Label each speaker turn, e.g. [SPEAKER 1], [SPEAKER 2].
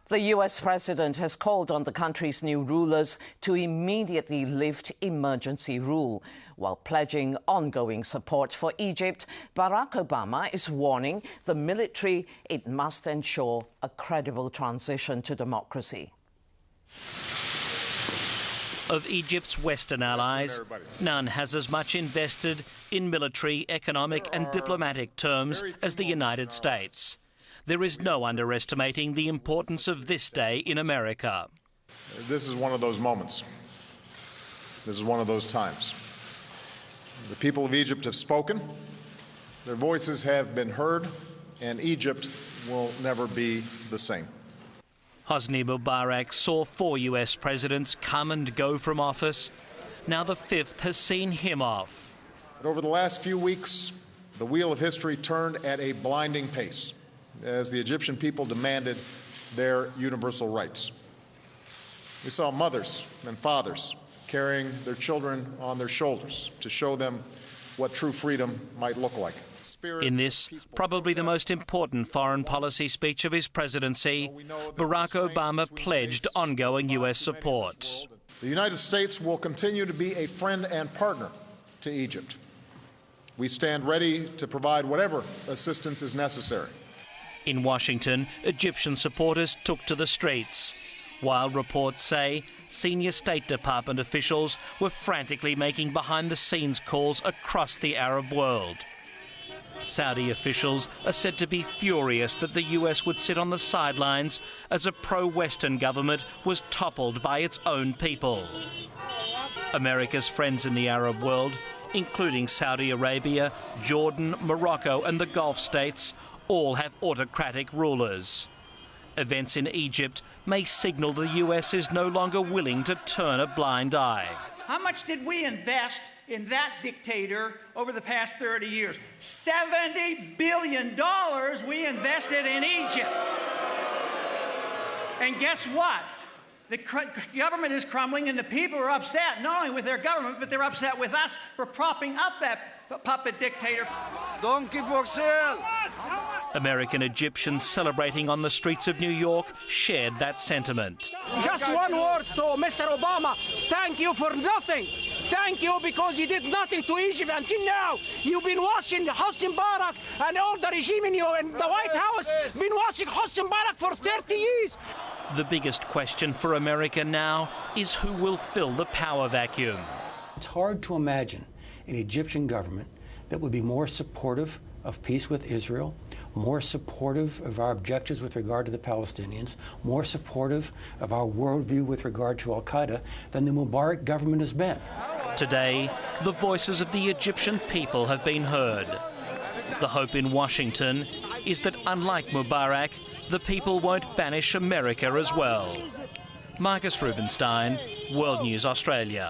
[SPEAKER 1] The US president has called on the country's new rulers to immediately lift emergency rule. While pledging ongoing support for Egypt, Barack Obama is warning the military it must ensure a credible transition to democracy.
[SPEAKER 2] Of Egypt's Western allies, none has as much invested in military, economic and diplomatic terms as the United States. There is no underestimating the importance of this day in America.
[SPEAKER 3] This is one of those moments. This is one of those times. The people of Egypt have spoken, their voices have been heard, and Egypt will never be the same.
[SPEAKER 2] Hosni Mubarak saw 4 US presidents come and go from office. Now the 5th has seen him off.
[SPEAKER 3] But over the last few weeks, the wheel of history turned at a blinding pace as the Egyptian people demanded their universal rights. We saw mothers and fathers carrying their children on their shoulders to show them what true freedom might look like.
[SPEAKER 2] In this, probably the most important foreign policy speech of his presidency, Barack Obama pledged ongoing US support.
[SPEAKER 3] The United States will continue to be a friend and partner to Egypt. We stand ready to provide whatever assistance is necessary.
[SPEAKER 2] In Washington, Egyptian supporters took to the streets, while reports say senior State Department officials were frantically making behind-the-scenes calls across the Arab world. Saudi officials are said to be furious that the US would sit on the sidelines as a pro-Western government was toppled by its own people. America's friends in the Arab world, including Saudi Arabia, Jordan, Morocco and the Gulf states, all have autocratic rulers. Events in Egypt may signal the US is no longer willing to turn a blind eye.
[SPEAKER 4] How much did we invest in that dictator over the past 30 years? $70 billion we invested in Egypt. And guess what? The government is crumbling and the people are upset, not only with their government, but they're upset with us for propping up that puppet dictator.
[SPEAKER 5] Donkey for sale!
[SPEAKER 2] American Egyptians celebrating on the streets of New York shared that sentiment.
[SPEAKER 6] Just one word to Mr. Obama. Thank you for nothing. Thank you because you did nothing to Egypt until now. You've been watching Hosni Mubarak and all the regime in the White House been watching Hosni Mubarak for 30 years.
[SPEAKER 2] The biggest question for America now is who will fill the power vacuum.
[SPEAKER 7] It's hard to imagine an Egyptian government that would be more supportive of peace with Israel, more supportive of our objectives with regard to the Palestinians, more supportive of our worldview with regard to al-Qaeda than the Mubarak government has been.
[SPEAKER 2] Today, the voices of the Egyptian people have been heard. The hope in Washington is that, unlike Mubarak, the people won't banish America as well. Marcus Rubenstein, World News Australia.